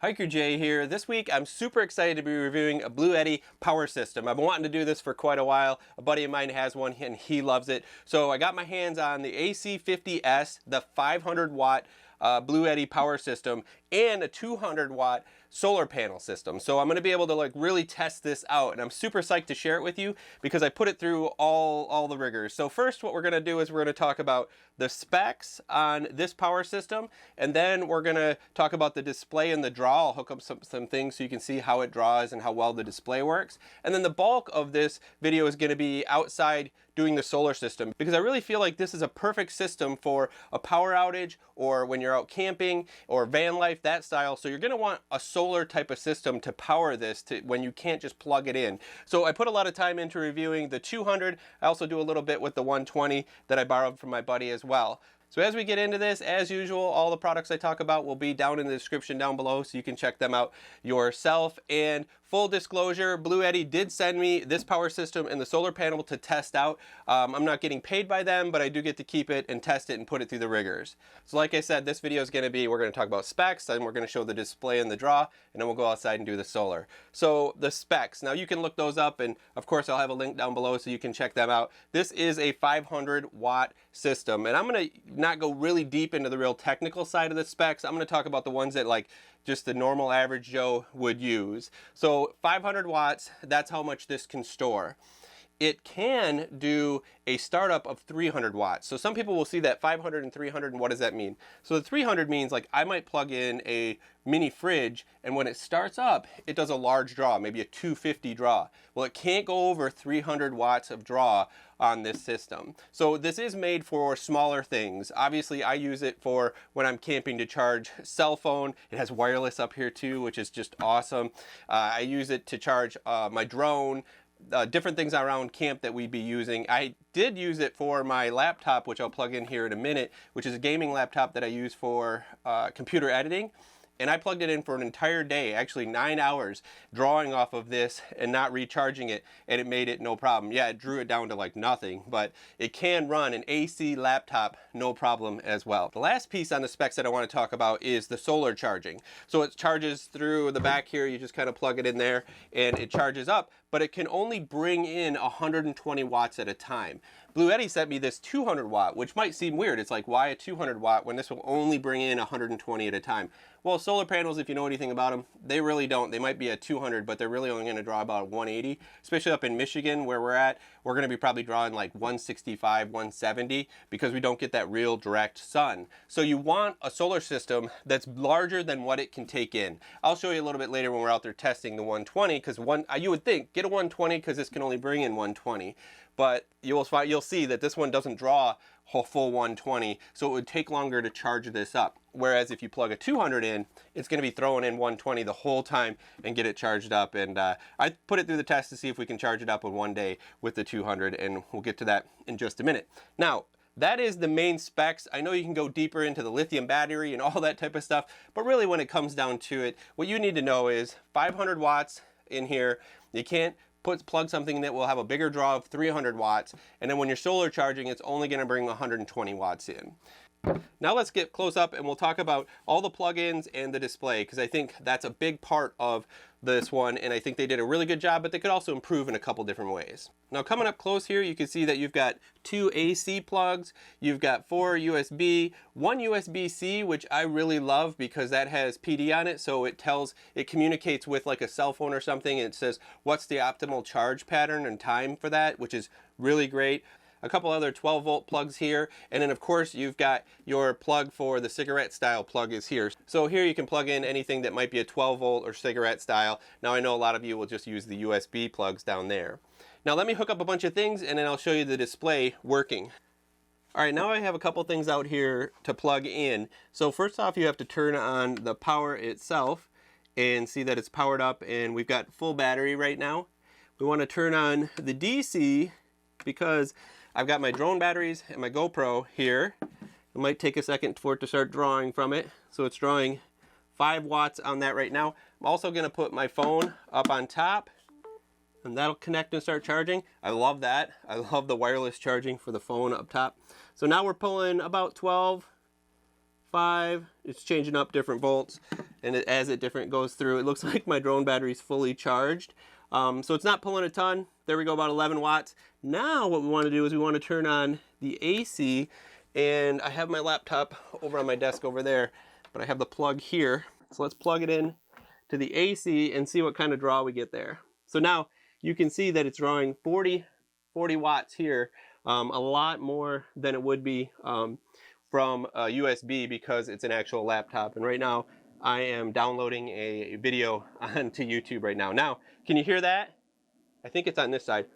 Hiker Jay here. This week I'm super excited to be reviewing a Bluetti power system. I've been wanting to do this for quite a while. A buddy of mine has one and he loves it. So I got my hands on the AC50S, the 500 watt Bluetti power system, and a 200 watt solar panel system. So I'm going to be able to really test this out, and I'm super psyched to share it with you because I put it through all the rigors. So first what we're going to do is we're going to talk about the specs on this power system, and then we're going to talk about the display and the draw. I'll hook up some things so you can see how it draws and how well the display works. And then the bulk of this video is going to be outside doing the solar system, because I really feel like this is a perfect system for a power outage or when you're out camping or van life, that style. So you're going to want a solar type of system to power this when you can't just plug it in. So I put a lot of time into reviewing the 200. I also do a little bit with the 120 that I borrowed from my buddy as well. So as we get into this, as usual, all the products I talk about will be down in the description down below, so you can check them out yourself. And full disclosure, Bluetti did send me this power system and the solar panel to test out. I'm not getting paid by them, but I do get to keep it and test it and put it through the rigors. So like I said, this video is going to be, we're going to talk about specs, then we're going to show the display and the draw, and then we'll go outside and do the solar. So the specs, now you can look those up, and of course I'll have a link down below so you can check them out. This is a 500 watt system, and I'm going to not go really deep into the real technical side of the specs. I'm going to talk about the ones that just the normal average Joe would use. So 500 watts, that's how much this can store. It can do a startup of 300 watts. So some people will see that 500 and 300, and what does that mean? So the 300 means I might plug in a mini fridge, and when it starts up, it does a large draw, maybe a 250 draw. Well, it can't go over 300 watts of draw on this system. So this is made for smaller things. Obviously, I use it for when I'm camping to charge cell phone. It has wireless up here too, which is just awesome. I use it to charge my drone, different things around camp that we'd be using. I did use it for my laptop, which I'll plug in here in a minute, which is a gaming laptop that I use for computer editing. And I plugged it in for an entire day, actually 9 hours, drawing off of this and not recharging it, and it made it no problem. Yeah, it drew it down to nothing, but it can run an AC laptop no problem as well. The last piece on the specs that I want to talk about is the solar charging. So it charges through the back here, you just kind of plug it in there and it charges up, but it can only bring in 120 watts at a time. Bluetti sent me this 200 watt, which might seem weird. It's why a 200 watt when this will only bring in 120 at a time? Well, solar panels, if you know anything about them, they really don't. They might be a 200, but they're really only going to draw about 180, especially up in Michigan where we're at. We're going to be probably drawing 165, 170 because we don't get that real direct sun. So you want a solar system that's larger than what it can take in. I'll show you a little bit later when we're out there testing the 120, because you would think, get a 120 because this can only bring in 120. But you'll see that this one doesn't draw a full 120, so it would take longer to charge this up. Whereas if you plug a 200 in, it's going to be throwing in 120 the whole time and get it charged up. And I put it through the test to see if we can charge it up in one day with the 200, and we'll get to that in just a minute. Now, that is the main specs. I know you can go deeper into the lithium battery and all that type of stuff, but really when it comes down to it, what you need to know is 500 watts in here. You can't plug something that will have a bigger draw of 300 watts, and then when you're solar charging, it's only going to bring 120 watts in. Now let's get close up and we'll talk about all the plugins and the display, because I think that's a big part of this one, and I think they did a really good job, but they could also improve in a couple different ways. Now coming up close here, you can see that you've got 2 AC plugs, you've got 4 USB, 1 USB-C, which I really love because that has PD on it, so it communicates with a cell phone or something, and it says what's the optimal charge pattern and time for that, which is really great. A couple other 12 volt plugs here, and then of course you've got your plug for the cigarette style plug is here. So here you can plug in anything that might be a 12 volt or cigarette style. Now I know a lot of you will just use the USB plugs down there. Now let me hook up a bunch of things and then I'll show you the display working. Alright, now I have a couple things out here to plug in. So first off, you have to turn on the power itself and see that it's powered up, and we've got full battery right now. We want to turn on the DC because I've got my drone batteries and my GoPro here. It might take a second for it to start drawing from it. So it's drawing 5 watts on that right now. I'm also going to put my phone up on top, and that'll connect and start charging. I love that. I love the wireless charging for the phone up top. So now we're pulling about 12 5. It's changing up different volts, and as it goes through, it looks like my drone battery is fully charged. So it's not pulling a ton. There we go, about 11 watts. Now what we want to do is we want to turn on the AC, and I have my laptop over on my desk over there, but I have the plug here. So let's plug it in to the AC and see what kind of draw we get there. So now you can see that it's drawing 40 watts here, a lot more than it would be from a USB because it's an actual laptop. And right now I am downloading a video onto YouTube right now. Now, can you hear that? I think it's on this side.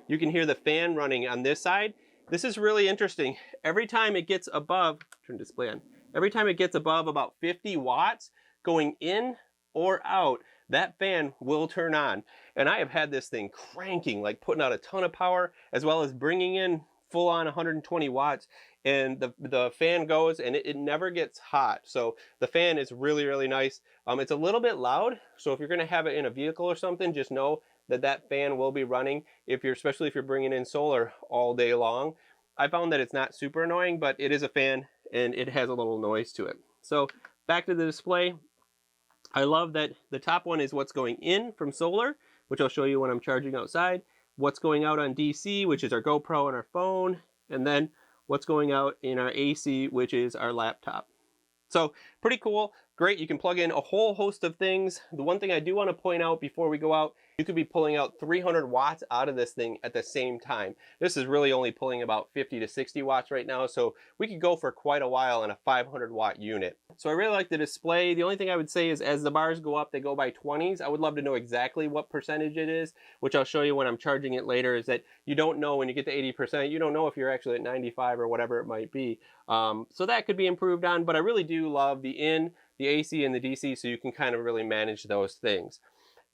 You can hear the fan running on this side. This is really interesting. Every time it gets above, turn display on. Every time it gets above about 50 watts going in or out, that fan will turn on. And I have had this thing cranking, like putting out a ton of power, as well as bringing in full on 120 watts. And the fan goes and it never gets hot. So the fan is really, really nice. It's a little bit loud. So if you're gonna have it in a vehicle or something, just know that that fan will be running, especially if you're bringing in solar all day long. I found that it's not super annoying, but it is a fan and it has a little noise to it. So back to the display. I love that the top one is what's going in from solar, which I'll show you when I'm charging outside. What's going out on DC, which is our GoPro and our phone. And then what's going out in our AC, which is our laptop. So pretty cool, great. You can plug in a whole host of things. The one thing I do want to point out before we go out, you could be pulling out 300 watts out of this thing at the same time. This is really only pulling about 50 to 60 watts right now, so we could go for quite a while in a 500 watt unit. So I really like the display. The only thing I would say is as the bars go up, they go by 20s. I would love to know exactly what percentage it is, which I'll show you when I'm charging it later, is that you don't know when you get to 80%, you don't know if you're actually at 95 or whatever it might be. So that could be improved on, but I really do love the AC and the DC, so you can kind of really manage those things.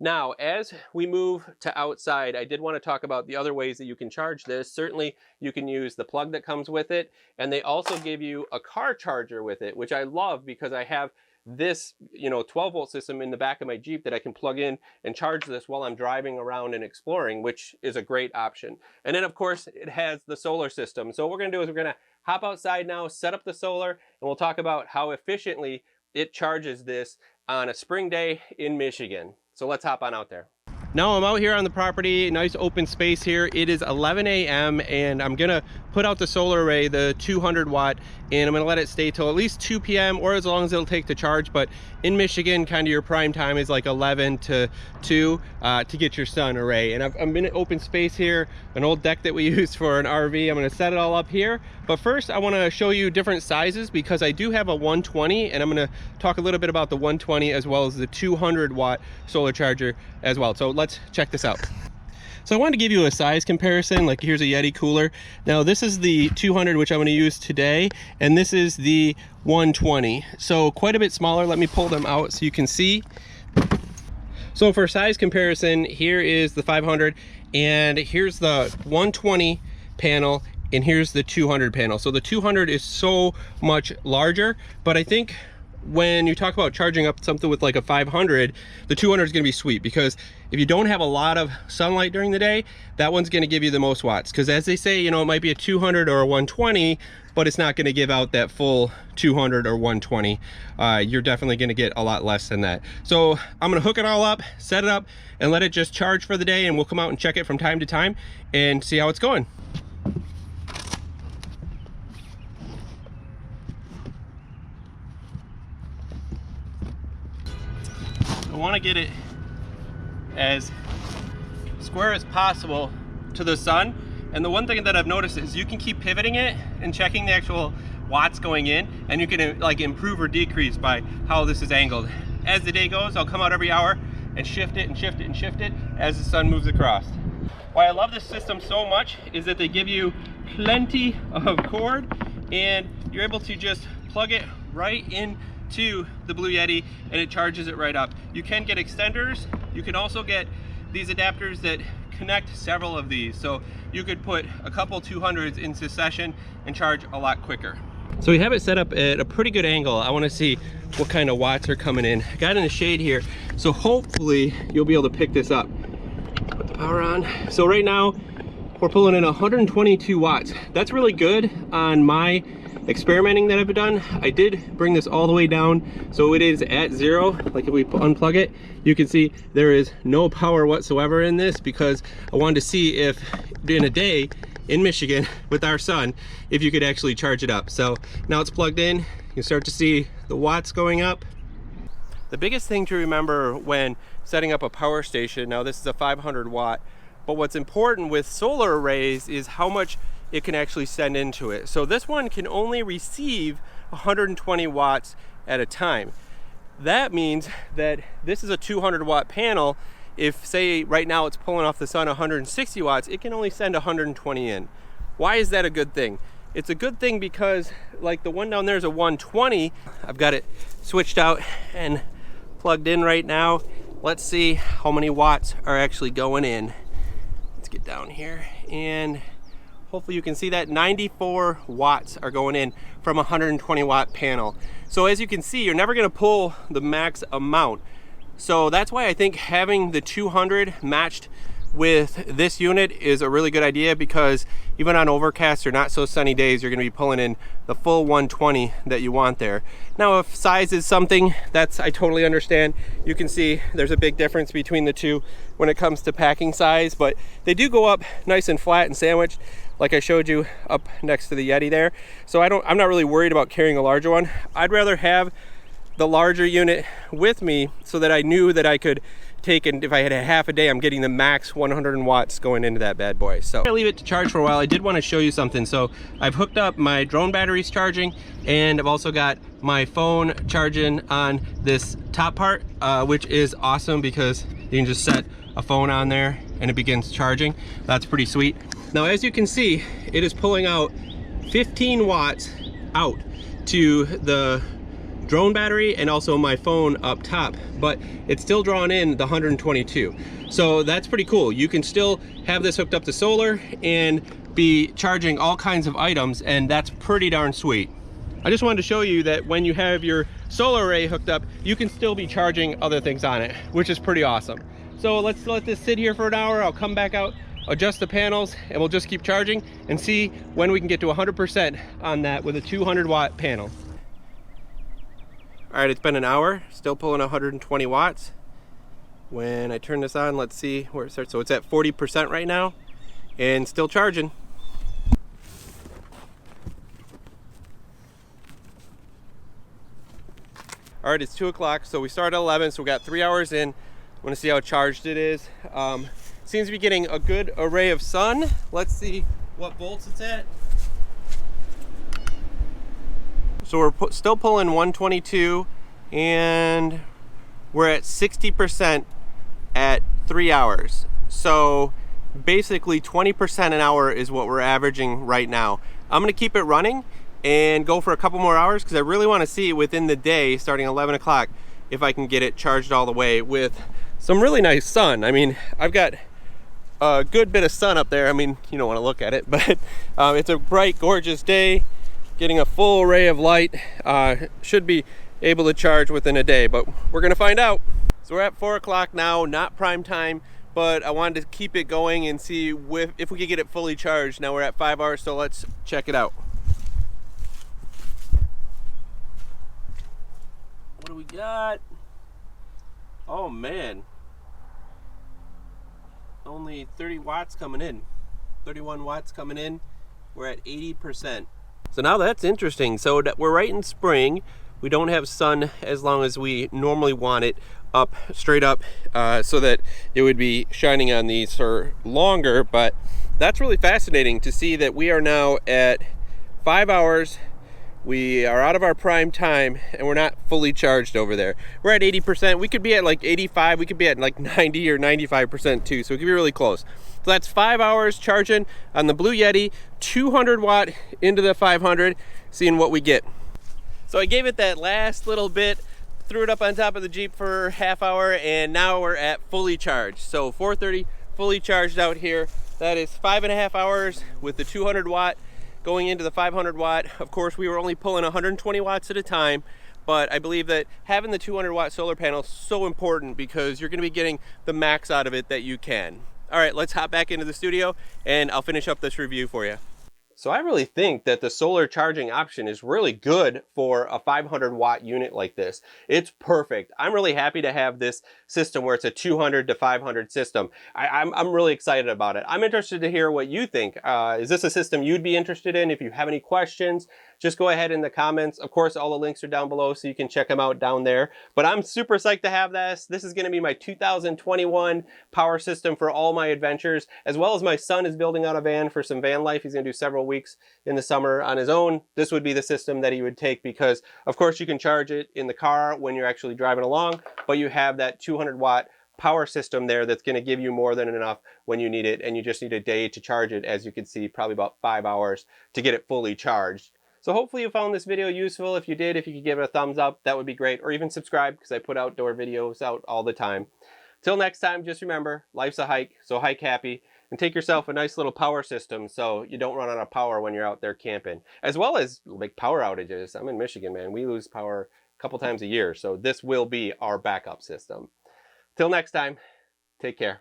Now, as we move to outside, I did want to talk about the other ways that you can charge this. Certainly, you can use the plug that comes with it, and they also give you a car charger with it, which I love because I have this, 12-volt system in the back of my Jeep that I can plug in and charge this while I'm driving around and exploring, which is a great option. And then, of course, it has the solar system. So what we're going to do is we're going to hop outside now, set up the solar, and we'll talk about how efficiently it charges this on a spring day in Michigan. So let's hop on out there. Now I'm out here on the property, nice open space here. It is 11 a.m. and I'm gonna put out the solar array, the 200 watt, and I'm gonna let it stay till at least 2 p.m. or as long as it'll take to charge. But in Michigan, kind of your prime time is like 11 to 2 to get your sun array. And I'm in an open space here, an old deck that we use for an RV. I'm gonna set it all up here. But first I wanna show you different sizes because I do have a 120 and I'm gonna talk a little bit about the 120 as well as the 200 watt solar charger as well. So let's check this out. So I wanted to give you a size comparison. Like here's a Yeti cooler. Now this is the 200, which I'm going to use today, and this is the 120. So quite a bit smaller. Let me pull them out so you can see. So for size comparison, here is the 500, and here's the 120 panel, and here's the 200 panel. So the 200 is so much larger, but I think when you talk about charging up something with like a 500, the 200 is going to be sweet because if you don't have a lot of sunlight during the day, that one's going to give you the most watts. Because as they say, it might be a 200 or a 120, but it's not going to give out that full 200 or 120. You're definitely going to get a lot less than that. So I'm going to hook it all up, set it up, and let it just charge for the day, and we'll come out and check it from time to time and see how it's going. I want to get it as square as possible to the sun, and the one thing that I've noticed is you can keep pivoting it and checking the actual watts going in, and you can like improve or decrease by how this is angled. As the day goes, I'll come out every hour and shift it and shift it and shift it as the sun moves across. Why I love this system so much is that they give you plenty of cord, and you're able to just plug it right in to the Blue Yeti and it charges it right up. You can get extenders. You can also get these adapters that connect several of these, so you could put a couple 200s in succession and charge a lot quicker. So we have it set up at a pretty good angle. I want to see what kind of watts are coming in. I got in the shade here, so hopefully you'll be able to pick this up. Put the power on. So right now we're pulling in 122 watts. That's really good on my experimenting that I've done, I did bring this all the way down so it is at 0. Like if we unplug it, you can see there is no power whatsoever in this, because I wanted to see if in a day in Michigan with our sun, if you could actually charge it up. So now it's plugged in, you start to see the watts going up. The biggest thing to remember when setting up a power station, now this is a 500 watt, but what's important with solar arrays is how much it can actually send into it. So this one can only receive 120 watts at a time. That means that this is a 200 watt panel. If say right now it's pulling off the sun 160 watts, it can only send 120 in. Why is that a good thing? It's a good thing because like the one down there is a 120. I've got it switched out and plugged in right now. Let's see how many watts are actually going in. Let's get down here and hopefully you can see that 94 watts are going in from a 120 watt panel. So as you can see, you're never gonna pull the max amount. So that's why I think having the 200 matched with this unit is a really good idea, because even on overcast or not so sunny days, you're gonna be pulling in the full 120 that you want there. Now, if size is something that's, I totally understand. You can see there's a big difference between the two when it comes to packing size, but they do go up nice and flat and sandwiched, like I showed you up next to the Yeti there. So I'm not really worried about carrying a larger one. I'd rather have the larger unit with me so that I knew that I could take, and if I had a half a day, I'm getting the max 100 watts going into that bad boy. So I leave it to charge for a while. I did want to show you something. So I've hooked up my drone batteries charging, and I've also got my phone charging on this top part, which is awesome because you can just set a phone on there and it begins charging. That's pretty sweet. Now, as you can see, it is pulling out 15 watts out to the drone battery and also my phone up top, but it's still drawing in the 122. So that's pretty cool. You can still have this hooked up to solar and be charging all kinds of items, and that's pretty darn sweet. I just wanted to show you that when you have your solar array hooked up, you can still be charging other things on it, which is pretty awesome. So let's let this sit here for an hour. I'll come back out, adjust the panels, and we'll just keep charging and see when we can get to 100% on that with a 200 watt panel. All right, it's been an hour, still pulling 120 watts. When I turn this on, let's see where it starts. So it's at 40% right now and still charging. All right, it's 2 o'clock, so we started at 11, so we got 3 hours in. I want to see how charged it is. Seems to be getting a good array of sun. Let's see what volts it's at. So we're still pulling 122, and we're at 60% at 3 hours. So basically 20% an hour is what we're averaging right now. I'm gonna keep it running and go for a couple more hours because I really want to see within the day, starting 11 o'clock, if I can get it charged all the way with some really nice sun. I mean, I've got a good bit of sun up there. I mean, you don't want to look at it, but it's a bright, gorgeous day. Getting a full array of light, should be able to charge within a day, but we're gonna find out. So we're at 4 o'clock now, not prime time, but I wanted to keep it going and see if we could get it fully charged. Now we're at 5 hours, so let's check it out. What do we got? Oh man, only 30 watts coming in, 31 watts coming in. We're at 80%. So now that's interesting. So we're right in spring. We don't have sun as long as we normally want it up, straight up, so that it would be shining on these for longer. But that's really fascinating to see that we are now at 5 hours. We are out of our prime time and we're not fully charged over there. We're at 80%. We could be at like 85. We could be at like 90 or 95% too. So it could be really close. So that's 5 hours charging on the Blue Yeti, 200 watt into the 500, seeing what we get. So I gave it that last little bit, threw it up on top of the Jeep for half hour, and now we're at fully charged. So 4:30, fully charged out here. That is 5.5 hours with the 200 watt going into the 500 watt. Of course, we were only pulling 120 watts at a time, but I believe that having the 200 watt solar panel is so important because you're gonna be getting the max out of it that you can. All right, let's hop back into the studio and I'll finish up this review for you. So I really think that the solar charging option is really good for a 500 watt unit like this. It's perfect. I'm really happy to have this system where it's a 200 to 500 system. I'm really excited about it. I'm interested to hear what you think. Is this a system you'd be interested in? If you have any questions, just go ahead in the comments. Of course, all the links are down below so you can check them out down there. But I'm super psyched to have this. This is going to be my 2021 power system for all my adventures, as well as my son is building out a van for some van life. He's going to do several weeks in the summer on his own. This would be the system that he would take because, of course, you can charge it in the car when you're actually driving along, but you have that 200 watt power system there that's going to give you more than enough when you need it, and you just need a day to charge it. As you can see, probably about 5 hours to get it fully charged. So hopefully you found this video useful. If you did, if you could give it a thumbs up, that would be great. Or even subscribe, because I put outdoor videos out all the time. Till next time, just remember, life's a hike, so hike happy. And take yourself a nice little power system so you don't run out of power when you're out there camping. As well as like power outages. I'm in Michigan, man. We lose power a couple times a year. So this will be our backup system. Till next time, take care.